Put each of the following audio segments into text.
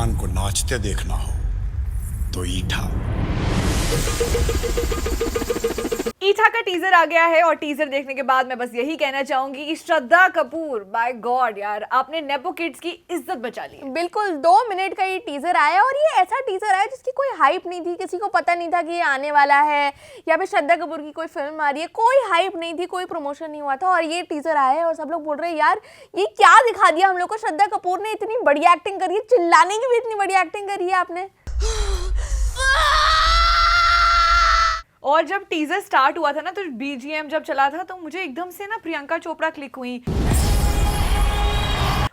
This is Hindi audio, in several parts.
सलमान को नाचते देखना हो तो ईठा। ईठा का टीजर आ गया है और टीजर देखने के बाद मैं बस यही कहना चाहूंगी कि श्रद्धा कपूर, बाय गॉड यार, आपने नेपो किड्स की इज्जत बचा ली। बिल्कुल 2 मिनट का ये टीजर आया और ये ऐसा टीजर आया जिसकी कोई हाइप नहीं थी, किसी को पता नहीं था कि ये आने वाला है या फिर श्रद्धा कपूर की कोई फिल्म आ रही है, कोई हाइप नहीं थी, कोई प्रमोशन नहीं हुआ था और ये टीजर आया है और सब लोग बोल रहे हैं यार ये क्या दिखा दिया हम लोग को। श्रद्धा कपूर ने इतनी बढ़िया एक्टिंग करी है, चिल्लाने की भी इतनी बढ़िया एक्टिंग करी है आपने। और जब टीजर स्टार्ट हुआ था ना, तो बीजीएम जब चला था तो मुझे एकदम से ना प्रियंका चोपड़ा क्लिक हुई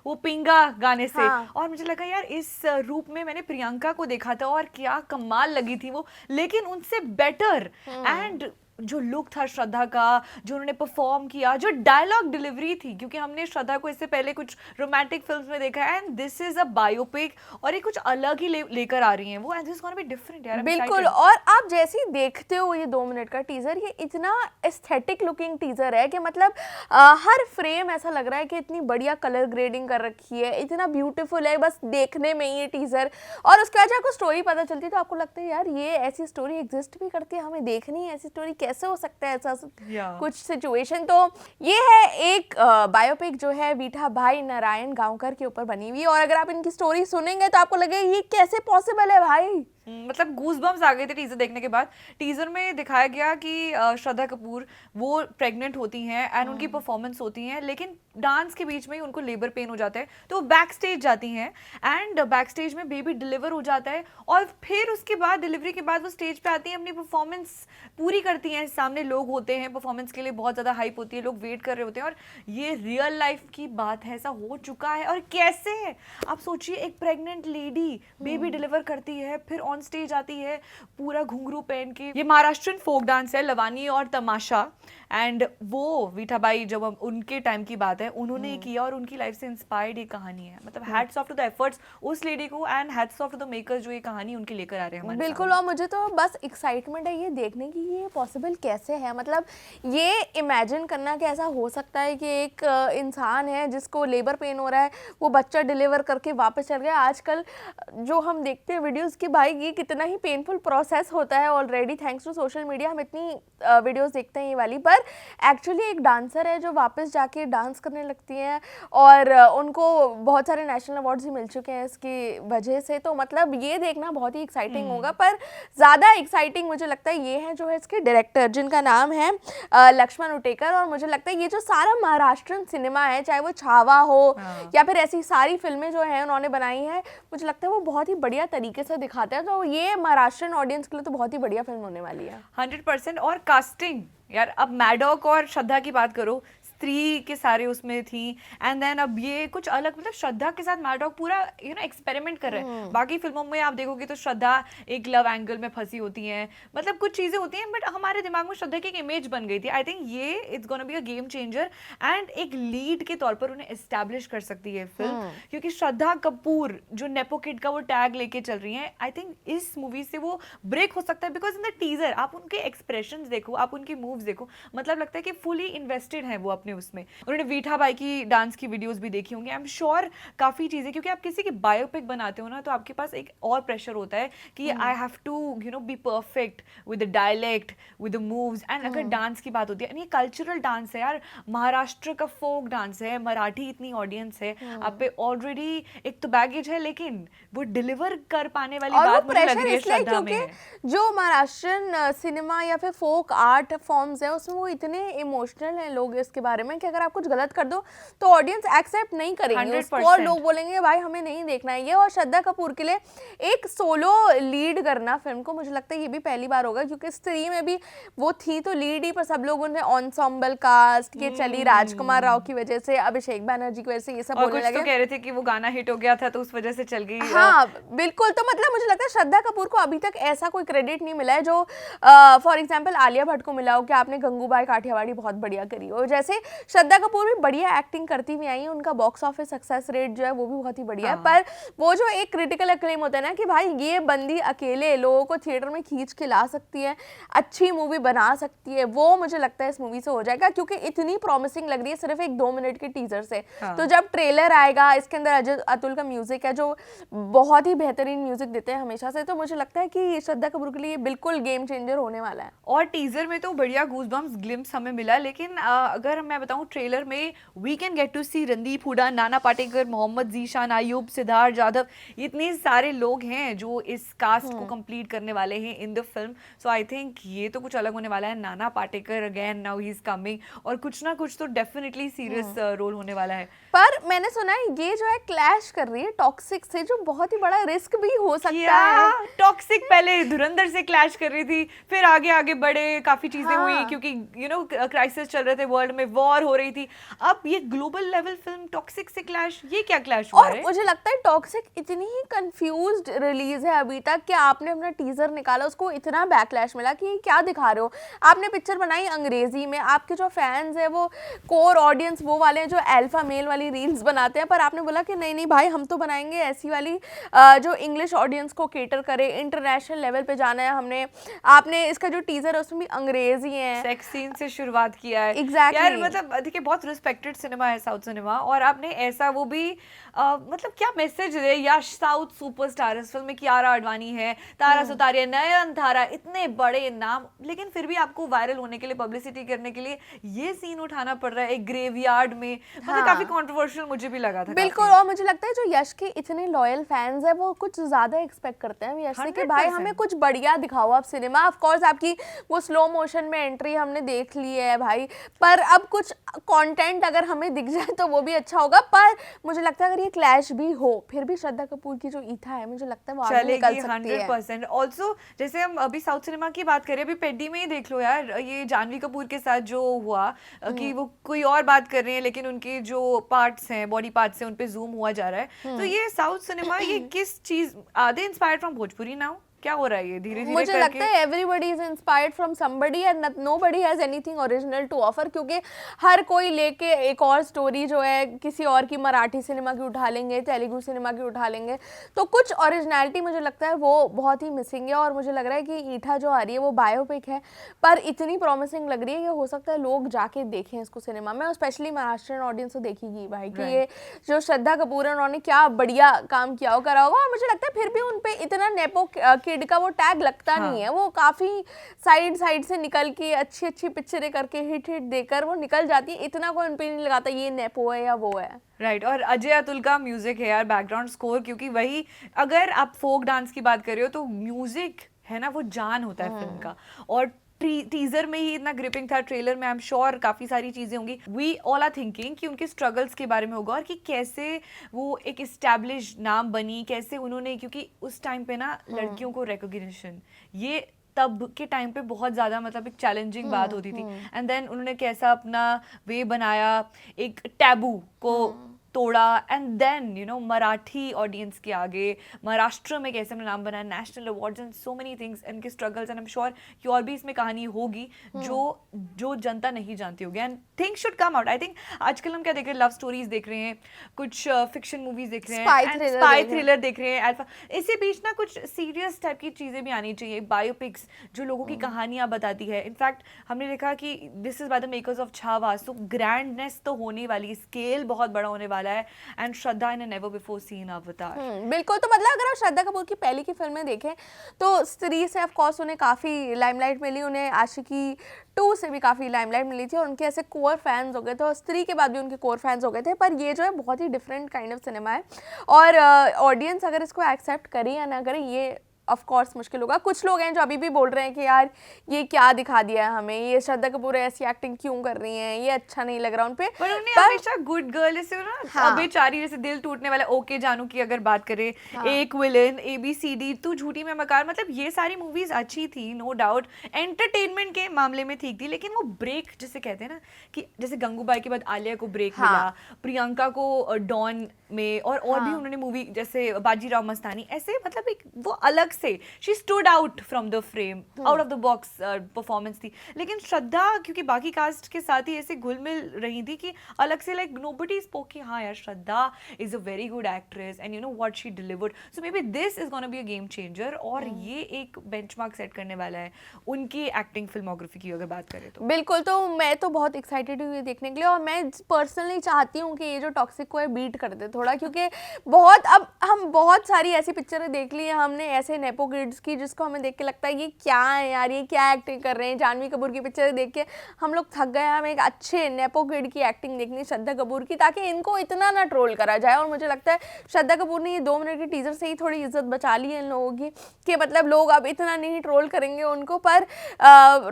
वो पिंगा गाने से। हाँ। और मुझे लगा यार इस रूप में मैंने प्रियंका को देखा था और क्या कमाल लगी थी वो, लेकिन उनसे बेटर। एंड जो लुक था श्रद्धा का, जो उन्होंने परफॉर्म किया, जो डायलॉग डिलीवरी थी, क्योंकि हमने श्रद्धा को इससे पहले कुछ रोमांटिक फिल्म्स में देखा है and this is a biopic और ये कुछ अलग ही लेकर आ रही हैं वो, and this is gonna be different यार। बिल्कुल, और आप जैसे ही देखते हो ये 2 मिनट का टीजर, ये इतना एस्थेटिक लुकिंग टीजर है कि मतलब हर फ्रेम ऐसा लग रहा है कि इतनी बढ़िया कलर ग्रेडिंग कर रखी है, इतना ब्यूटीफुल है बस देखने में ही ये टीजर। और उसके बाद जब आपको स्टोरी पता चलती है तो आपको लगता है यार ये ऐसी स्टोरी एग्जिस्ट भी करती है, हमें देखनी है ऐसी स्टोरी, कैसे हो सकता है ऐसा कुछ सिचुएशन। तो ये है एक बायोपिक जो है वीठा भाई नारायण गांवकर के ऊपर बनी हुई, और अगर आप इनकी स्टोरी सुनेंगे तो आपको लगेगा ये कैसे पॉसिबल है भाई। मतलब गूज़बम्स आ गए थे टीजर देखने के बाद। टीजर में दिखाया गया कि श्रद्धा कपूर वो प्रेग्नेंट होती हैं एंड उनकी परफॉर्मेंस होती है, लेकिन डांस के बीच में ही उनको लेबर पेन हो जाता है तो वो बैक स्टेज जाती हैं एंड बैक स्टेज में बेबी डिलीवर हो जाता है और फिर उसके बाद डिलीवरी के बाद वो स्टेज पे आती हैं, अपनी परफॉर्मेंस पूरी करती हैं, सामने लोग होते हैं, परफॉर्मेंस के लिए बहुत ज़्यादा हाइप होती है, लोग वेट कर रहे होते हैं। और ये रियल लाइफ की बात है, ऐसा हो चुका है। और कैसे है आप सोचिए, एक प्रेग्नेंट लेडी बेबी डिलीवर करती है, फिर ऑन स्टेज आती है पूरा घुंघरू पहन के। ये महाराष्ट्रन फोक डांस है, लवानी और तमाशा, एंड वो वीठा बाई जब उनके टाइम की बात है उन्होंने किया और उनकी लाइफ से इंस्पायर्ड ये कहानी है। मतलब hats off to the efforts उस लेडी को and hats off to the makers जो ये कहानी उनके लेकर आ रहे हैं हमारे बिल्कुल। और मुझे तो बस एक्साइटमेंट है ये देखने की ये पॉसिबल कैसे है, मतलब ये इमेजिन करना कि ऐसा हो सकता है कि एक इंसान है जिसको लेबर पेन हो रहा है, वो बच्चा डिलीवर करके वापस चल गया। आजकल जो हम देखते हैं वीडियोस की, भाई ये कितना ही पेनफुल प्रोसेस होता है already, thanks to social media हम इतनी वीडियोस देखते हैं ये वाली, पर एक्चुअली एक डांसर है जो वापस जाके डांस करने लगती हैं और उनको बहुत सारे नेशनल अवार्ड्स भी मिल चुके हैं इसकी वजह से। तो मतलब ये देखना बहुत ही एक्साइटिंग होगा, पर ज़्यादा एक्साइटिंग मुझे लगता है ये है जो है इसके डायरेक्टर, जिनका नाम है लक्ष्मण उटेकर। और मुझे लगता है ये जो सारा महाराष्ट्रन सिनेमा है, चाहे वो छावा हो या फिर ऐसी सारी फिल्में जो हैं उन्होंने बनाई हैं, मुझे लगता है वो बहुत ही बढ़िया तरीके से दिखाते हैं। तो ये महाराष्ट्रन ऑडियंस के लिए तो बहुत ही बढ़िया फिल्म होने वाली है 100%। और कास्टिंग यार, अब मैडॉक और श्रद्धा की बात करो, स्त्री के सारे उसमें थी, एंड देन अब ये कुछ अलग, मतलब श्रद्धा के साथ मैडॉक पूरा एक्सपेरिमेंट कर रहे हैं। बाकी फिल्मों में आप देखोगे तो श्रद्धा एक लव एंगल में फंसी होती हैं, मतलब कुछ चीजें होती हैं, बट हमारे दिमाग में श्रद्धा की एक इमेज बन गई थी। आई थिंक ये it's gonna be a game changer and एक लीड के तौर पर उन्हें एस्टैब्लिश कर सकती है फिल्म, क्योंकि श्रद्धा कपूर जो नेपो किड का वो टैग लेके चल रही हैं। आई थिंक इस मूवी से वो ब्रेक हो सकता है, बिकॉज इन द टीजर आप उनके एक्सप्रेशंस देखो, आप उनकी मूव्स देखो, मतलब लगता है कि फुली इन्वेस्टेड है वो अपने उसमें। उन्होंने वीठा बाई की डांस की वीडियोस भी देखी होंगी, आई एम श्योर काफ़ी चीज़ें, क्योंकि आप किसी की बायोपिक बनाते हो ना तो आपके पास एक और प्रेशर होता है कि I have to be perfect with the dialect, with the moves. And अगर डांस की बात होती है, ये कल्चरल डांस है यार, महाराष्ट्र का फोक डांस है, मराठी इतनी ऑडियंस है, आप पे ऑलरेडी एक तो बैगेज है, लेकिन वो डिलीवर कर पाने वाली बात मुझे लग रही है श्रद्धा में है। जो महाराष्ट्रन सिनेमा या फिर फोक आर्ट फॉर्म्स है उसमें वो इतने इमोशनल हैं लोग इसके बारे में कि अगर आप कुछ गलत कर दो तो ऑडियंस एक्सेप्ट नहीं करेंगे उसको, और लोग बोलेंगे भाई हमें नहीं देखना है ये। और श्रद्धा कपूर के लिए एक सोलो लीड करना फिल्म को, मुझे लगता है ये भी पहली बार होगा, क्योंकि स्त्री में भी वो थी तो लीड ही, पर सब लोग उन्हें एंसेंबल कास्ट के चली राजकुमार राव की वजह से, अभिषेक बैनर्जी की वजह से ये सब बोलने लगे। तो कह रहे थे कि वो गाना हिट हो गया था तो उस वजह से चल गई। हाँ बिल्कुल। तो मतलब मुझे लगता है श्रद्धा कपूर को अभी तक ऐसा कोई क्रेडिट नहीं मिला है जो फॉर एग्जाम्पल आलिया भट्ट को मिला हो कि आपने गंगूबाई काठियावाड़ी बहुत बढ़िया करी हो। जैसे श्रद्धा कपूर भी बढ़िया एक्टिंग करती हुई आई है, उनका बॉक्स ऑफिस सक्सेस रेट जो है वो भी बहुत ही बढ़िया है। पर वो जो एक क्रिटिकल अक्लेम होता है ना कि भाई ये बंदी अकेले लोगों को थिएटर में खींच के ला सकती है, अच्छी मूवी बना सकती है, वो मुझे लगता है इस मूवी से हो जाएगा, क्योंकि इतनी प्रॉमिसिंग लग रही है सिर्फ एक 2 मिनट के टीजर से। तो जब ट्रेलर आएगा, इसके अंदर अजय अतुल का म्यूजिक है जो बहुत ही बेहतरीन म्यूजिक देते हैं हमेशा से, तो मुझे लगता है कि श्रद्धा कपूर के लिए बिल्कुल गेम चेंजर होने वाला है। और टीजर में तो बढ़िया गूज़बम्प्स ग्लिम्स हमें मिला, लेकिन अगर मैं बताऊं ट्रेलर में वी कैन गेट टू सी रणदीप हुडा, नाना पाटेकर, मोहम्मद जीशान, आयुब, सिद्धार्थ जाधव, इतने सारे लोग हैं जो इस कास्ट को कंप्लीट करने वाले हैं in the film. So I think ये तो कुछ अलग होने वाला है। Nana Patekar again now he is coming, और कुछ ना कुछ तो डेफिनेटली सीरियस रोल होने वाला है। पर मैंने सुना है ये जो है क्लैश कर रही है टॉक्सिक से, जो बहुत ही बड़ा रिस्क भी हो सकता है। टॉक्सिक पहले धुरंधर से क्लैश कर रही थी, फिर आगे आगे बढ़े, काफी चीजें हुई क्योंकि यू नो क्राइसिस चल रहे थे, वर्ल्ड में वॉर हो रही थी। अब ये ग्लोबल लेवल फिल्म टॉक्सिक से क्लैश, ये क्या क्लैश हुआ और है? मुझे लगता है टॉक्सिक इतनी ही कंफ्यूज्ड रिलीज है अभी तक कि आपने अपना टीजर निकाला, उसको इतना बैकलैश मिला कि क्या दिखा रहे हो। आपने पिक्चर बनाई अंग्रेजी में, आपके जो फैंस है वो कोर ऑडियंस वो वाले हैं जो अल्फा मेल वाली रील्स बनाते हैं, पर आपने बोला कि नहीं नहीं भाई हम तो बनाएंगे ऐसी वाली जो इंग्लिश ऑडियंस को केटर करे, इंटरनेशनल लेवल पे जाना है हमने। आपने इसका जो टीजर है उसमें भी अंग्रेजी है, सेक्स सीन से शुरुआत किया है। Exactly. यार मतलब देखिए बहुत रिस्पेक्टेड सिनेमा है साउथ सिनेमा, और आपने ऐसा वो भी मतलब क्या मैसेज दे। यश साउथ सुपरस्टार, इस फिल्म में कियारा आडवाणी है, तारा सुतारिया, नयनतारा, इतने बड़े नाम, लेकिन फिर भी आपको वायरल होने के लिए, पब्लिसिटी करने के लिए ये सीन उठाना पड़ रहा है एक ग्रेवयार्ड में। मतलब काफी कंट्रोवर्शियल मुझे भी लगा था। बिल्कुल। और मुझे लगता है जो यश के इतने लॉयल फैंस है वो कुछ ज्यादा एक्सपेक्ट करते हैं यश से कि भाई हमें कुछ बढ़िया दिखाओ आप सिनेमा। ऑफ कोर्स आपकी वो स्लो मोशन में एंट्री हमने देख ली है भाई, पर अब कुछ कंटेंट अगर हमें दिख जाए तो वो भी अच्छा होगा। पर मुझे लगता है अगर ये क्लैश भी हो फिर भी श्रद्धा कपूर की जो ईथा है मुझे लगता है वो आगे निकल सकती है 100%। ऑल्सो जैसे हम अभी साउथ सिनेमा की बात करें, अभी पेड्डी में ही देख लो यार, ये जानवी कपूर के साथ जो हुआ कि वो कोई और बात कर रहे हैं लेकिन उनके जो पार्ट्स हैं, बॉडी पार्ट्स हैं, उन पे जूम हुआ जा रहा है। तो ये साउथ सिनेमा ये किस चीज, are they inspired from Bhojpuri now? क्या हो रहा है ये धीरे धीरे? मुझे लगता है everybody is inspired from somebody and nobody has anything original to offer, क्योंकि हर कोई लेके एक और स्टोरी जो है किसी और की, मराठी सिनेमा की उठा लेंगे, तेलुगु सिनेमा की उठा लेंगे, तो कुछ ओरिजिनलिटी मुझे लगता है वो बहुत ही मिसिंग है। और मुझे लग रहा है कि ईठा जो आ रही है वो बायोपिक है पर इतनी प्रॉमिसिंग लग रही है कि हो सकता है लोग जाके देखें इसको सिनेमा में, और स्पेशली महाराष्ट्रियन ऑडियंस तो देखेगी भाई कि ये जो श्रद्धा कपूर है उन्होंने क्या बढ़िया काम किया हो, करा होगा। और मुझे लगता है फिर भी उन पर इतना नेपो किड का वो टैग लगता नहीं है, वो काफी साइड से निकल के अच्छी अच्छी पिक्चरें करके हिट देकर वो निकल जाती है, इतना कोई उन पे नहीं लगाता ये नेपो है या वो है। राइट। और अजय अतुल का म्यूजिक है यार, बैकग्राउंड स्कोर, क्योंकि वही अगर आप फोक डांस की बात कर रहे हो तो म्यूजिक है ना वो जान होता है फिल्म का। और टीजर में ही इतना ग्रिपिंग था, ट्रेलर में आई एम श्योर काफी सारी चीजें होंगी। वी ऑल आर थिंकिंग कि उनके स्ट्रगल्स के बारे में होगा और कि कैसे वो एक एस्टैब्लिश नाम बनी, कैसे उन्होंने, क्योंकि उस टाइम पे ना लड़कियों को रिकॉग्निशन ये तब के टाइम पे बहुत ज़्यादा मतलब एक चैलेंजिंग बात होती थी। एंड देन उन्होंने कैसा अपना वे बनाया, एक टैबू को तोड़ा, and then you know Marathi audience के आगे महाराष्ट्र में कैसे अपना नाम बनाया, national awards and so many things, इनके struggles, and I am sure कि और भी इसमें कहानी होगी जो जनता नहीं जानती होगी, and things should come out. I think आजकल हम क्या देख रहे हैं, लव स्टोरीज देख रहे हैं, कुछ फिक्शन मूवीज देख रहे हैं, स्पाई थ्रिलर देख रहे हैं, अल्फा, इसी बीच ना कुछ सीरियस टाइप की चीज़ें भी आनी चाहिए, बायोपिक्स जो लोगों की कहानियाँ बताती है। इनफैक्ट हमने देखा कि this is by the makers of Chhaava, so grandness तो होने वाली, स्केल बहुत बड़ा होने वाला है, and Shraddha in never before seen avatar. बिल्कुल। तो मतलब अगर आप श्रद्धा कपूर की पहले की फिल्में देखें तो स्त्री से ऑफ कोर्स उन्हें काफ़ी लाइमलाइट मिली, उन्हें आशिकी 2 से भी काफ़ी लाइमलाइट मिली थी और उनके ऐसे कोर फैंस हो गए थे, और स्त्री के बाद भी उनके कोर फैंस हो गए थे। पर ये जो है बहुत ही डिफरेंट काइंड ऑफ सिनेमा है, और ऑडियंस अगर इसको एक्सेप्ट करे या ना करे ये ऑफ कोर्स मुश्किल होगा। कुछ लोग हैं जो अभी भी बोल रहे हैं कि यार ये क्या दिखा दिया है हमें, ये श्रद्धा कपूर ऐसी एक्टिंग क्यों कर रही हैं, ये अच्छा नहीं लग रहा उन पे। पर उन्हें हमेशा गुड गर्ल जैसे ना, बेचारी जैसे दिल टूटने वाला, ओके जानू की अगर बात करें, एक विलेन, ABCD, तू झूठी में मकार, मतलब ये सारी मूवीज अच्छी थी, नो डाउट, एंटरटेनमेंट के मामले में ठीक थी, लेकिन वो ब्रेक जिसे कहते हैं ना कि जैसे गंगूबाई के बाद आलिया को ब्रेक मिला, प्रियंका को डॉन में, और भी उन्होंने मूवी जैसे बाजीराव मस्तानी, ऐसे मतलब एक वो अलग अलग से she stood out from the frame, out of the box performance थी। लेकिन श्रद्धा क्योंकि बाकी कास्ट के साथ ही ऐसे घुल मिल रही थी कि अलग से लाइक नोबडी स्पोक कि हाँ यार Shraddha is a very good actress and you know what she delivered, so maybe this is gonna be a game changer. और ये एक बेंचमार्क सेट करने वाला है उनकी एक्टिंग फिल्मोग्राफी की अगर बात करें तो। बिल्कुल, तो मैं तो बहुत एक्साइटेड हुई देखने के लिए, और मैं पर्सनली चाहती हूँ कि ये जो टॉक्सिक को है बीट कर दे थोड़ा, क्योंकि बहुत अब हम बहुत सारी ऐसी पिक्चरें देख ली हैं हमने ऐसे नेपो किड्स की जिसको हमें देख के लगता है ये क्या है यार, ये क्या एक्टिंग कर रहे हैं। जानवी कपूर की पिक्चरें देख के हम लोग थक गए, हमें एक अच्छे नेपो किड की एक्टिंग देखनी श्रद्धा कपूर की, ताकि इनको इतना ना ट्रोल करा जाए। और मुझे लगता है श्रद्धा कपूर ने ये 2 मिनट के टीजर से ही थोड़ी इज्जत बचा ली है इन लोगों की, कि मतलब लोग अब इतना नहीं ट्रोल करेंगे उनको। पर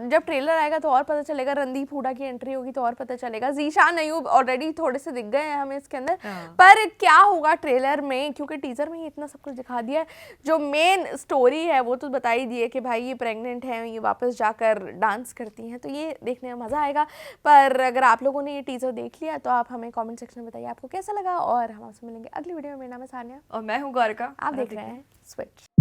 जब ट्रेलर आएगा तो और पता चलेगा, रणदीप हुडा की एंट्री होगी तो और पता चलेगा, ज़ीशान अयूब ऑलरेडी थोड़े से दिख गए हैं हमें इसके अंदर, पर क्या होगा ट्रेलर में, क्योंकि टीजर में ही इतना सब कुछ दिखा दिया है। जो मेन स्टोरी है वो तो बता ही दी है कि भाई ये प्रेग्नेंट है, ये वापस जाकर डांस करती हैं, तो ये देखने में मज़ा आएगा। पर अगर आप लोगों ने ये टीजर देख लिया तो आप हमें कमेंट सेक्शन में बताइए आपको कैसा लगा, और हम आपसे मिलेंगे अगली वीडियो में। मेरा नाम है सानिया और मैं हूँ गौरिका, आप देख रहे हैं स्विच।